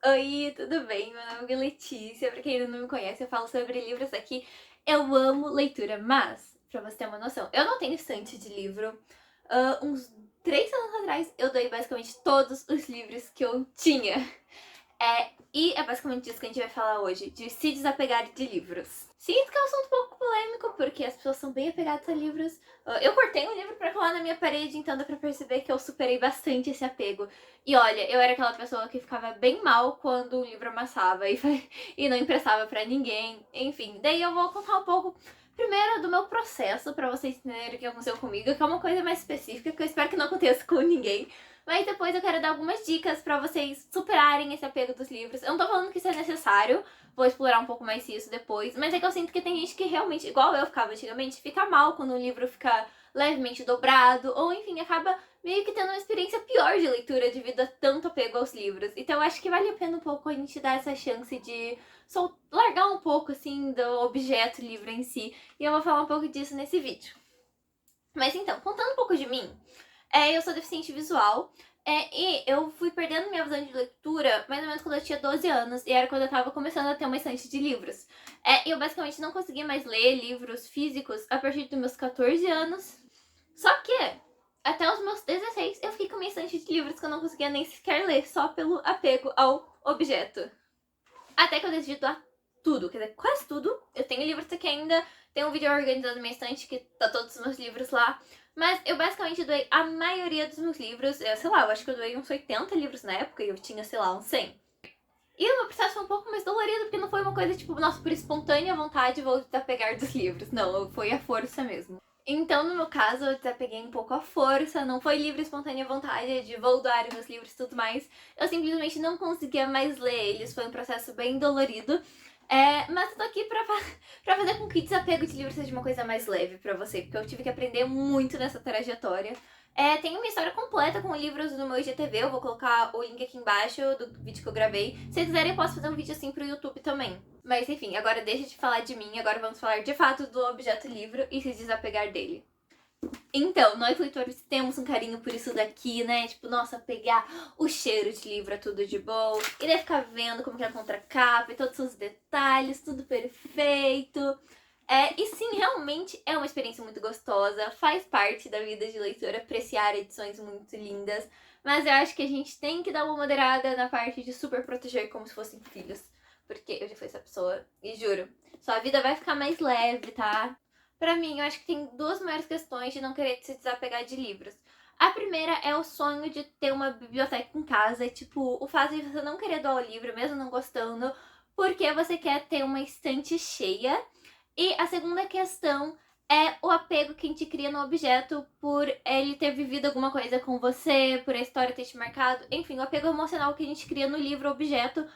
Oi, tudo bem? Meu nome é Letícia, pra quem ainda não me conhece, eu falo sobre livros aqui. Eu amo leitura, mas, pra você ter uma noção, eu não tenho estante de livro. Uns 3 anos atrás, eu doei basicamente todos os livros que eu tinha. E é basicamente isso que a gente vai falar hoje, de se desapegar de livros. Sinto que é um assunto um pouco polêmico, porque as pessoas são bem apegadas a livros. Eu cortei um livro pra colar na minha parede, então dá pra perceber que eu superei bastante esse apego. E olha, eu era aquela pessoa que ficava bem mal quando o livro amassava e não emprestava pra ninguém. Enfim, daí eu vou contar um pouco primeiro do meu processo, pra vocês entenderem o que aconteceu comigo, que é uma coisa mais específica, que eu espero que não aconteça com ninguém. Mas depois eu quero dar algumas dicas pra vocês superarem esse apego dos livros. Eu não tô falando que isso é necessário, vou explorar um pouco mais isso depois, mas é que eu sinto que tem gente que realmente, igual eu ficava antigamente, fica mal quando um livro fica levemente dobrado, ou enfim, acaba meio que tendo uma experiência pior de leitura devido a tanto apego aos livros. Então eu acho que vale a pena um pouco a gente dar essa chance de largar um pouco, assim, do objeto livro em si. E eu vou falar um pouco disso nesse vídeo. Mas então, contando um pouco de mim, eu sou deficiente visual. E eu fui perdendo minha visão de leitura mais ou menos quando eu tinha 12 anos. E era quando eu tava começando a ter uma estante de livros. E eu basicamente não conseguia mais ler livros físicos a partir dos meus 14 anos. Só que, até os meus 16, eu fiquei com minha estante de livros que eu não conseguia nem sequer ler, só pelo apego ao objeto. Até que eu decidi doar tudo, quer dizer, quase tudo. Eu tenho livros aqui ainda, tem um vídeo organizado na minha estante que tá todos os meus livros lá. Mas eu basicamente doei a maioria dos meus livros. Sei lá, eu acho que eu doei uns 80 livros na época e eu tinha, sei lá, uns 100. E o meu processo foi um pouco mais dolorido, porque não foi uma coisa tipo, nossa, por espontânea vontade vou desapegar dos livros. Não, foi a força mesmo. Então, no meu caso, eu desapeguei um pouco a força, não foi livre, espontânea vontade de vou doar meus livros e tudo mais. Eu simplesmente não conseguia mais ler eles, foi um processo bem dolorido. Mas eu tô aqui pra fazer com que desapego de livros seja uma coisa mais leve pra você, porque eu tive que aprender muito nessa trajetória. Tem uma história completa com livros no meu IGTV, eu vou colocar o link aqui embaixo do vídeo que eu gravei. Se vocês quiserem, eu posso fazer um vídeo assim pro YouTube também. Mas enfim, agora deixa de falar de mim, agora vamos falar de fato do objeto livro e se desapegar dele. Então, nós leitores temos um carinho por isso daqui, né? Tipo, nossa, pegar o cheiro de livro é tudo de bom. E daí ficar vendo como que é a contracapa e todos os detalhes, tudo perfeito. E sim, realmente é uma experiência muito gostosa. Faz parte da vida de leitor apreciar edições muito lindas. Mas eu acho que a gente tem que dar uma moderada na parte de super proteger como se fossem filhos. Porque eu já fui essa pessoa e juro, sua vida vai ficar mais leve, tá? Pra mim, eu acho que tem duas maiores questões de não querer se desapegar de livros. A primeira é o sonho de ter uma biblioteca em casa, tipo, o fato de você não querer doar o livro, mesmo não gostando, porque você quer ter uma estante cheia. E a segunda questão é o apego que a gente cria no objeto por ele ter vivido alguma coisa com você, por a história ter te marcado, enfim, o apego emocional que a gente cria no livro objeto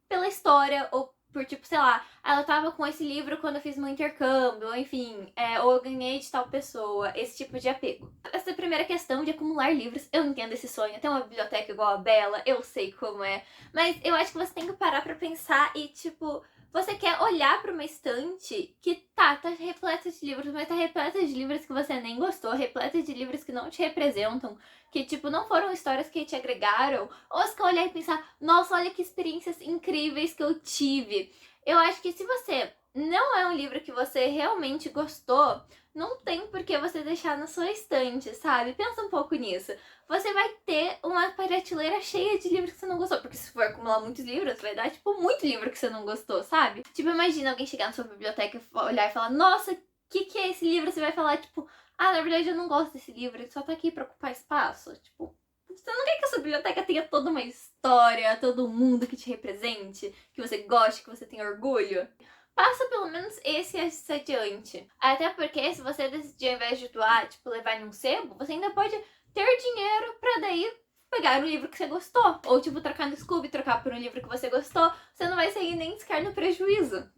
pela história, ou por tipo, sei lá, ela tava com esse livro quando eu fiz meu intercâmbio, ou enfim, ou eu ganhei de tal pessoa, esse tipo de apego. Essa primeira questão de acumular livros, eu entendo esse sonho, ter uma biblioteca igual a Bela, eu sei como é, mas eu acho que você tem que parar pra pensar e, tipo, você quer olhar pra uma estante que tá repleta de livros, mas tá repleta de livros que você nem gostou, repleta de livros que não te representam, que, tipo, não foram histórias que te agregaram, ou você quer olhar e pensar, nossa, olha que experiências incríveis que eu tive. Eu acho que se você não é um livro que você realmente gostou, não tem por que você deixar na sua estante, sabe? Pensa um pouco nisso. Você vai ter uma prateleira cheia de livros que você não gostou, porque se for acumular muitos livros, vai dar, tipo, muito livro que você não gostou, sabe? Tipo, imagina alguém chegar na sua biblioteca e olhar e falar, nossa, que é esse livro? Você vai falar, tipo, ah, na verdade eu não gosto desse livro, ele só tá aqui pra ocupar espaço. Tipo, você não quer que a sua biblioteca tenha toda uma história, todo um mundo que te represente, que você goste, que você tenha orgulho? Passa pelo menos esse adiante. Até porque se você decidir, ao invés de doar, tipo, levar em um sebo, você ainda pode ter dinheiro pra daí pegar um livro que você gostou. Ou, tipo, trocar no Scooby, trocar por um livro que você gostou. Você não vai sair nem sequer no prejuízo.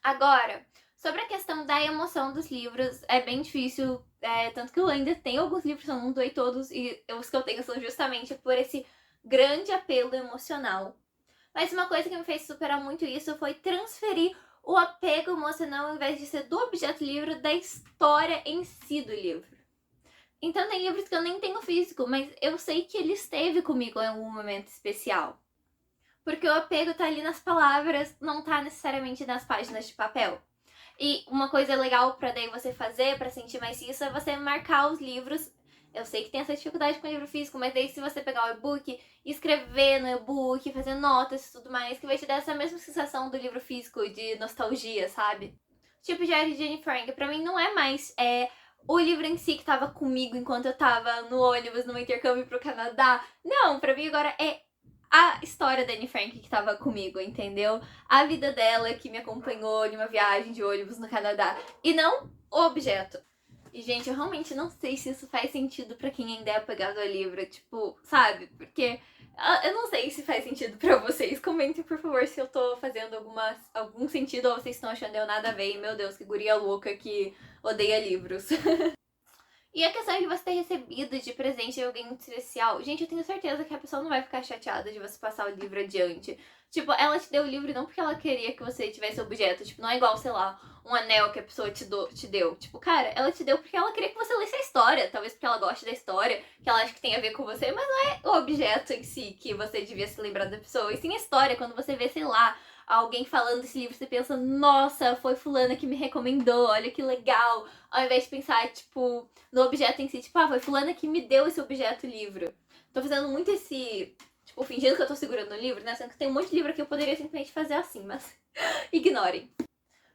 Agora, sobre a questão da emoção dos livros, é bem difícil, tanto que eu ainda tenho alguns livros, eu não doei todos, e os que eu tenho são justamente por esse grande apelo emocional. Mas uma coisa que me fez superar muito isso foi transferir o apego emocional, ao invés de ser do objeto livro, da história em si do livro. Então tem livros que eu nem tenho físico, mas eu sei que ele esteve comigo em algum momento especial. Porque o apego tá ali nas palavras, não tá necessariamente nas páginas de papel. E uma coisa legal pra daí você fazer, pra sentir mais isso, é você marcar os livros. Eu sei que tem essa dificuldade com o livro físico, mas daí se você pegar o e-book, escrever no e-book, fazer notas e tudo mais, que vai te dar essa mesma sensação do livro físico, de nostalgia, sabe? Tipo, Diário de Anne Frank, pra mim não é mais o livro em si que tava comigo enquanto eu tava no ônibus, no intercâmbio pro Canadá. Não, pra mim agora é a história da Anne Frank que tava comigo, entendeu? A vida dela que me acompanhou em uma viagem de ônibus no Canadá. E não o objeto. E, gente, eu realmente não sei se isso faz sentido pra quem ainda é apegado ao livro, tipo, sabe? Porque eu não sei se faz sentido pra vocês. Comentem, por favor, se eu tô fazendo algum sentido ou vocês estão achando eu nada a ver. E, meu Deus, que guria louca que odeia livros. E a questão de você ter recebido de presente de alguém muito especial, gente, eu tenho certeza que a pessoa não vai ficar chateada de você passar o livro adiante. Tipo, ela te deu o livro não porque ela queria que você tivesse objeto. Tipo, não é igual, sei lá, um anel que a pessoa te deu. Tipo, cara, ela te deu porque ela queria que você lesse a história. Talvez porque ela goste da história, que ela acha que tem a ver com você, mas não é o objeto em si que você devia se lembrar da pessoa. E sim a história, quando você vê, sei lá, alguém falando desse livro, você pensa, nossa, foi fulana que me recomendou, olha que legal. Ao invés de pensar, tipo, no objeto em si, tipo, foi fulana que me deu esse objeto livro. Tô fazendo muito esse, tipo, fingindo que eu tô segurando o livro, né? Sendo que tem um monte de livro que eu poderia simplesmente fazer assim, mas ignorem.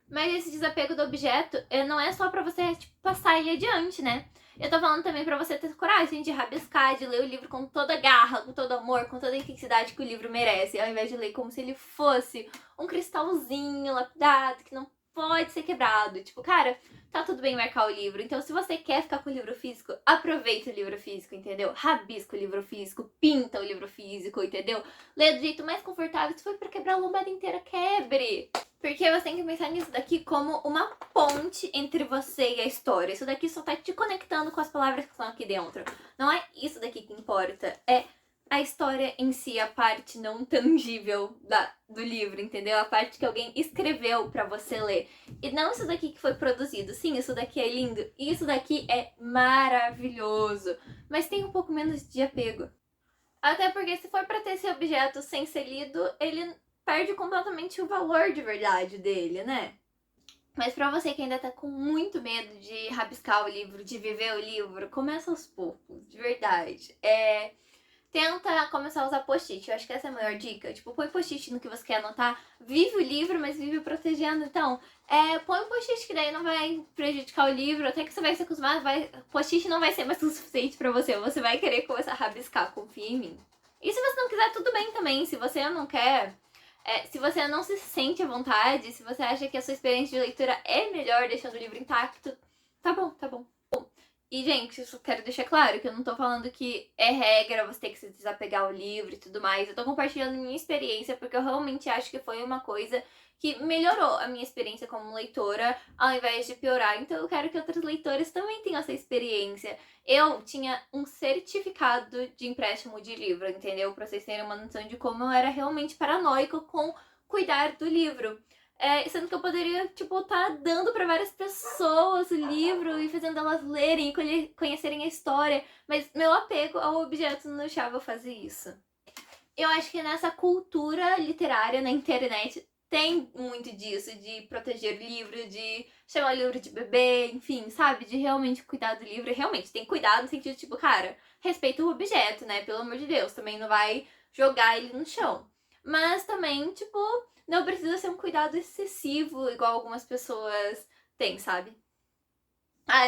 Mas esse desapego do objeto não é só pra você, tipo, passar ele adiante, né? Eu tô falando também pra você ter coragem de rabiscar, de ler o livro com toda a garra, com todo amor, com toda a intensidade que o livro merece, ao invés de ler como se ele fosse um cristalzinho lapidado que não pode ser quebrado. Tipo, cara, tá tudo bem marcar o livro. Então, se você quer ficar com o livro físico, aproveita o livro físico, entendeu? Rabisca o livro físico, pinta o livro físico, entendeu? Lê do jeito mais confortável. Se for pra quebrar a lombada inteira, quebre! Porque você tem que pensar nisso daqui como uma ponte entre você e a história. Isso daqui só tá te conectando com as palavras que estão aqui dentro. Não é isso daqui que importa. É a história em si, a parte não tangível do livro, entendeu? A parte que alguém escreveu pra você ler. E não isso daqui que foi produzido. Sim, isso daqui é lindo. E isso daqui é maravilhoso. Mas tem um pouco menos de apego. Até porque se for pra ter esse objeto sem ser lido, ele perde completamente o valor de verdade dele, né? Mas pra você que ainda tá com muito medo de rabiscar o livro, de viver o livro, começa aos poucos, de verdade. Tenta começar a usar post-it, eu acho que essa é a melhor dica. Tipo, põe post-it no que você quer anotar. Vive o livro, mas vive protegendo. Então, põe um post-it que daí não vai prejudicar o livro. Até que você vai se acostumar, post-it não vai ser mais o suficiente pra você. Você vai querer começar a rabiscar, confia em mim. E se você não quiser, tudo bem também. Se você não quer, se você não se sente à vontade, se você acha que a sua experiência de leitura é melhor deixando o livro intacto, tá bom, tá bom. E, gente, eu só quero deixar claro que eu não tô falando que é regra você ter que se desapegar ao livro e tudo mais. Eu tô compartilhando minha experiência porque eu realmente acho que foi uma coisa que melhorou a minha experiência como leitora, ao invés de piorar. Então eu quero que outros leitores também tenham essa experiência. Eu tinha um certificado de empréstimo de livro, entendeu? Pra vocês terem uma noção de como eu era realmente paranoica com cuidar do livro. Sendo que eu poderia, tipo, tá dando pra várias pessoas o livro e fazendo elas lerem e conhecerem a história. Mas meu apego ao objeto não deixava eu fazer isso. Eu acho que nessa cultura literária na internet tem muito disso, de proteger o livro, de chamar o livro de bebê, enfim, sabe? De realmente cuidar do livro. E realmente, tem cuidado no sentido, tipo, cara, respeita o objeto, né? Pelo amor de Deus, também não vai jogar ele no chão. Mas também, tipo, não precisa ser um cuidado excessivo, igual algumas pessoas têm, sabe?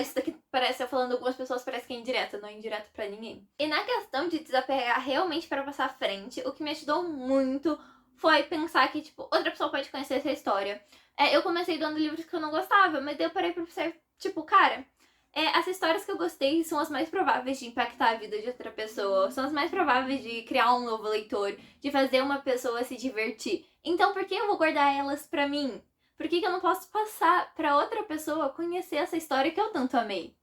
Isso daqui parece, eu falando algumas pessoas, parece que é indireta, não é indireta pra ninguém. E na questão de desapegar realmente para passar à frente, o que me ajudou muito foi pensar que, tipo, outra pessoa pode conhecer essa história. Eu comecei dando livros que eu não gostava, mas daí eu parei pra pensar, tipo, cara, as histórias que eu gostei são as mais prováveis de impactar a vida de outra pessoa, são as mais prováveis de criar um novo leitor, de fazer uma pessoa se divertir. Então por que eu vou guardar elas pra mim? Por que eu não posso passar pra outra pessoa conhecer essa história que eu tanto amei?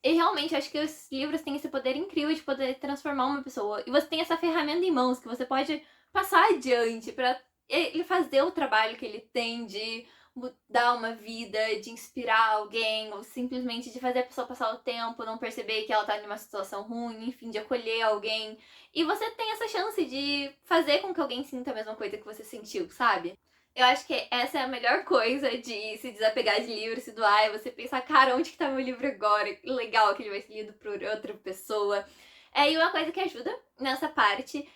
E realmente acho que os livros têm esse poder incrível de poder transformar uma pessoa. E você tem essa ferramenta em mãos que você pode passar adiante pra ele fazer o trabalho que ele tem de mudar uma vida, de inspirar alguém, ou simplesmente de fazer a pessoa passar o tempo, não perceber que ela tá numa situação ruim, enfim, de acolher alguém. E você tem essa chance de fazer com que alguém sinta a mesma coisa que você sentiu, sabe? Eu acho que essa é a melhor coisa de se desapegar de livro, se doar, é você pensar, cara, onde que tá meu livro agora? Que legal que ele vai ser lido por outra pessoa. E uma coisa que ajuda nessa parte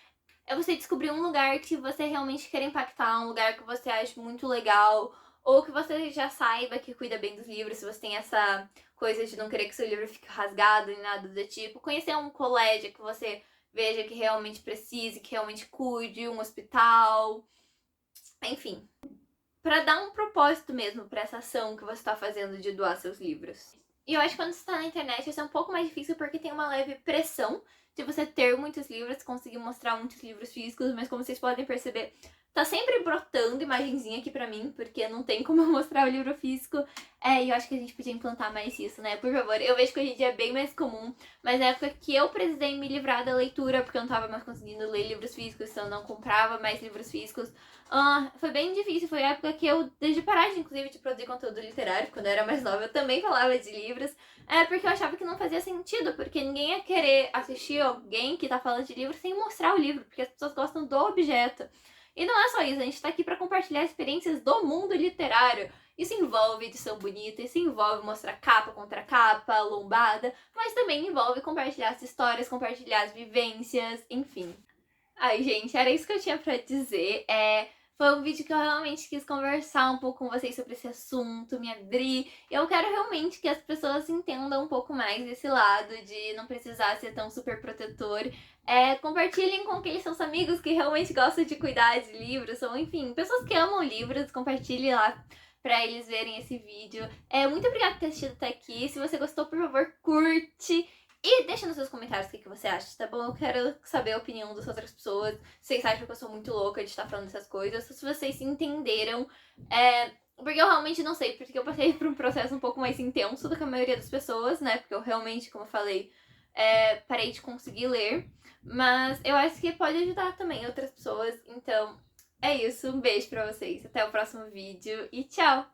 é você descobrir um lugar que você realmente quer impactar, um lugar que você acha muito legal, ou que você já saiba que cuida bem dos livros, se você tem essa coisa de não querer que seu livro fique rasgado nem nada do tipo. Conhecer um colégio que você veja que realmente precise, que realmente cuide, um hospital, enfim. Pra dar um propósito mesmo pra essa ação que você tá fazendo de doar seus livros. E eu acho que quando você tá na internet isso é um pouco mais difícil porque tem uma leve pressão de você ter muitos livros, conseguir mostrar muitos livros físicos, mas como vocês podem perceber, tá sempre brotando imagenzinha aqui pra mim, porque não tem como eu mostrar o livro físico. E eu acho que a gente podia implantar mais isso, né? Por favor, eu vejo que hoje em dia é bem mais comum, mas na época que eu precisei me livrar da leitura, porque eu não tava mais conseguindo ler livros físicos, então eu não comprava mais livros físicos, foi bem difícil, foi a época que eu decidi parar, inclusive, de produzir conteúdo literário. Quando eu era mais nova, eu também falava de livros. Porque eu achava que não fazia sentido, porque ninguém ia querer assistir alguém que tá falando de livro sem mostrar o livro, porque as pessoas gostam do objeto. E não é só isso, a gente tá aqui pra compartilhar experiências do mundo literário. Isso envolve edição bonita, isso envolve mostrar capa contra capa, lombada, mas também envolve compartilhar as histórias, compartilhar as vivências, enfim. Ai, gente, era isso que eu tinha pra dizer. Foi um vídeo que eu realmente quis conversar um pouco com vocês sobre esse assunto, me abrir. Eu quero realmente que as pessoas entendam um pouco mais desse lado de não precisar ser tão super protetor. Compartilhem com aqueles seus amigos que realmente gostam de cuidar de livros, ou enfim, pessoas que amam livros, compartilhe lá pra eles verem esse vídeo. Muito obrigada por ter assistido até aqui. Se você gostou, por favor, curte. E deixa nos seus comentários o que você acha, tá bom? Eu quero saber a opinião das outras pessoas. Se vocês acham que eu sou muito louca de estar falando essas coisas. Se vocês entenderam. Porque eu realmente não sei. Porque eu passei por um processo um pouco mais intenso do que a maioria das pessoas, né? Porque eu realmente, como eu falei, parei de conseguir ler. Mas eu acho que pode ajudar também outras pessoas. Então, é isso. Um beijo pra vocês. Até o próximo vídeo e tchau!